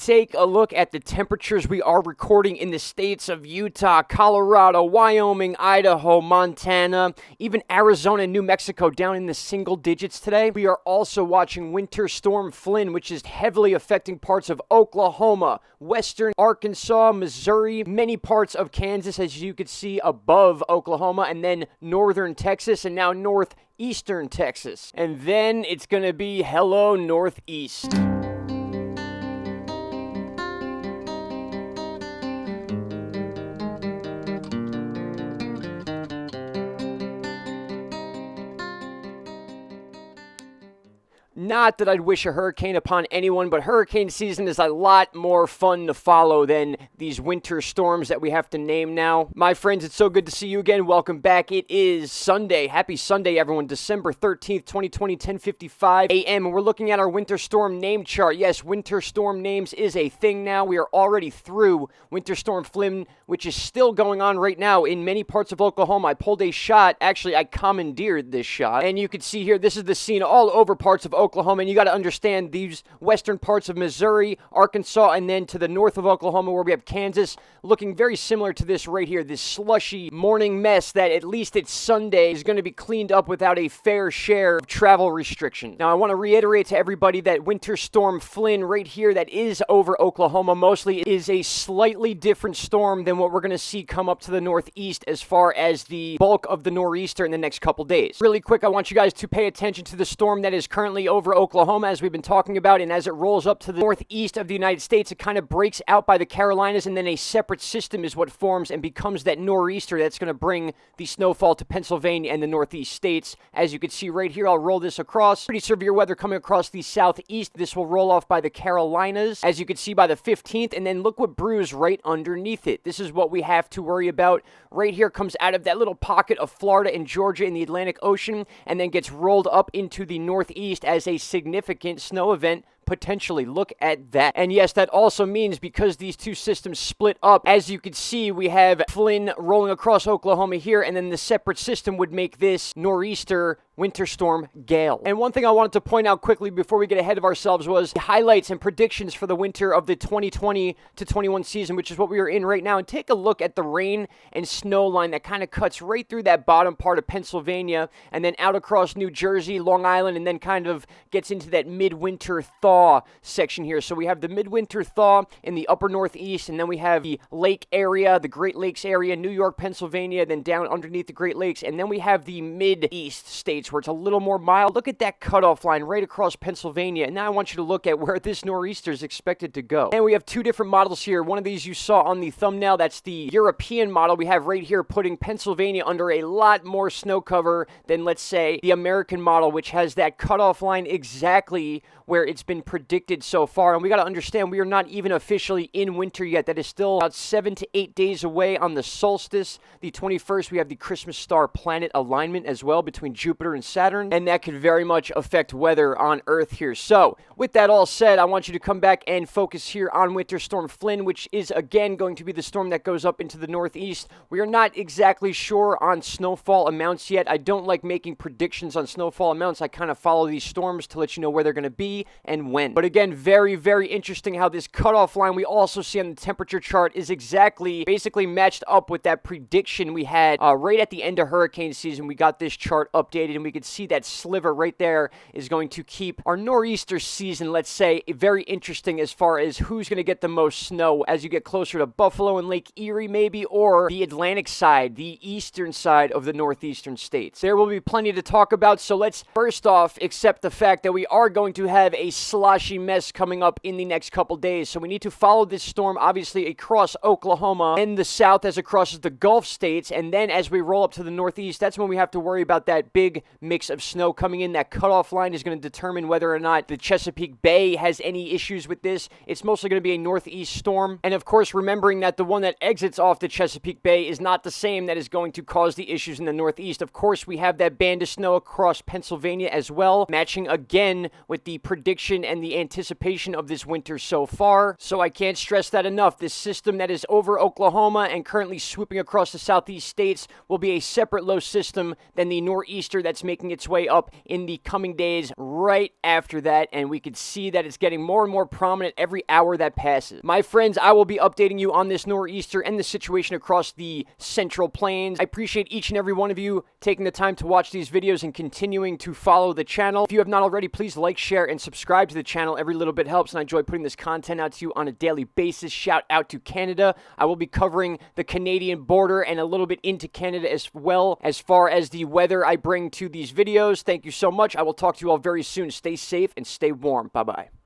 take a look at the temperatures we are recording in the states of Utah, Colorado, Wyoming, Idaho, Montana, even Arizona and New Mexico down in the single digits today. We are also watching Winter Storm Flynn, which is heavily affecting parts of Oklahoma, western Arkansas, Missouri, many parts of Kansas, as you could see above Oklahoma, and then northern Texas, and now northeastern Texas. And then it's going to be hello Northeast. Not that I'd wish a hurricane upon anyone, but hurricane season is a lot more fun to follow than these winter storms that we have to name now. My friends, it's so good to see you again. Welcome back. It is Sunday. Happy Sunday, everyone. December 13th, 2020, 10:55 a.m. And we're looking at our winter storm name chart. Yes, winter storm names is a thing now. We are already through Winter Storm Flynn, which is still going on right now in many parts of Oklahoma. I pulled a shot. Actually, I commandeered this shot. And you can see here, this is the scene all over parts of Oklahoma, and you got to understand these western parts of Missouri, Arkansas, and then to the north of Oklahoma where we have Kansas, looking very similar to this right here, this slushy morning mess that at least it's Sunday is going to be cleaned up without a fair share of travel restrictions. Now, I want to reiterate to everybody that Winter Storm Flynn right here that is over Oklahoma mostly is a slightly different storm than what we're going to see come up to the northeast as far as the bulk of the Noreaster in the next couple days. Really quick, I want you guys to pay attention to the storm that is currently over Oklahoma, as we've been talking about, and as it rolls up to the northeast of the United States, it kind of breaks out by the Carolinas, and then a separate system is what forms and becomes that nor'easter that's going to bring the snowfall to Pennsylvania and the northeast states. As you can see right here, I'll roll this across. Pretty severe weather coming across the southeast. This will roll off by the Carolinas, as you can see, by the 15th, and then look what brews right underneath it. This is what we have to worry about. Right here comes out of that little pocket of Florida and Georgia in the Atlantic Ocean, and then gets rolled up into the northeast as a significant snow event. Potentially. Look at that. And yes, that also means because these two systems split up, as you can see, we have Flynn rolling across Oklahoma here, and then the separate system would make this nor'easter winter storm Gail. And one thing I wanted to point out quickly before we get ahead of ourselves was the highlights and predictions for the winter of the 2020 to 21 season, which is what we are in right now. And take a look at the rain and snow line that kind of cuts right through that bottom part of Pennsylvania and then out across New Jersey, Long Island, and then kind of gets into that midwinter thaw section here. So we have the midwinter thaw in the upper northeast, and then we have the lake area, the Great Lakes area, New York, Pennsylvania, then down underneath the Great Lakes, and then we have the mid-east states where it's a little more mild. Look at that cutoff line right across Pennsylvania, and now I want you to look at where this nor'easter is expected to go. And we have two different models here. One of these you saw on the thumbnail, that's the European model we have right here, putting Pennsylvania under a lot more snow cover than, let's say, the American model, which has that cutoff line exactly where it's been predicted so far. And we got to understand, we are not even officially in winter yet. That is still about 7 to 8 days away on the solstice. The 21st, we have the Christmas star planet alignment as well between Jupiter and Saturn, and that could very much affect weather on Earth here. So with that all said, I want you to come back and focus here on Winter Storm Flynn, which is again going to be the storm that goes up into the northeast. We are not exactly sure on snowfall amounts yet. I don't like making predictions on snowfall amounts. I kind of follow these storms to let you know where they're going to be and when. But again, very, very interesting how this cutoff line we also see on the temperature chart is exactly basically matched up with that prediction we had right at the end of hurricane season. We got this chart updated, and we could see that sliver right there is going to keep our nor'easter season, let's say, very interesting as far as who's going to get the most snow as you get closer to Buffalo and Lake Erie maybe, or the Atlantic side, the eastern side of the northeastern states. There will be plenty to talk about, so let's first off accept the fact that we are going to have a sloshy mess coming up in the next couple days. So we need to follow this storm obviously across Oklahoma and the south as it crosses the Gulf states, and then as we roll up to the northeast, that's when we have to worry about that big mix of snow coming in. That cutoff line is going to determine whether or not the Chesapeake Bay has any issues with this. It's mostly going to be a northeast storm, and of course remembering that the one that exits off the Chesapeake Bay is not the same that is going to cause the issues in the northeast. Of course, we have that band of snow across Pennsylvania as well, matching again with the prediction and the anticipation of this winter so far. So I can't stress that enough. This system that is over Oklahoma and currently swooping across the southeast states will be a separate low system than the nor'easter that's making its way up in the coming days right after that, and we could see that it's getting more and more prominent every hour that passes. My friends, I will be updating you on this nor'easter and the situation across the Central Plains. I appreciate each and every one of you taking the time to watch these videos and continuing to follow the channel. If you have not already, please like, share, and subscribe to the channel. Every little bit helps, and I enjoy putting this content out to you on a daily basis. Shout out to Canada. I will be covering the Canadian border and a little bit into Canada as well as far as the weather I bring to these videos. Thank you so much. I will talk to you all very soon. Stay safe and stay warm. Bye-bye.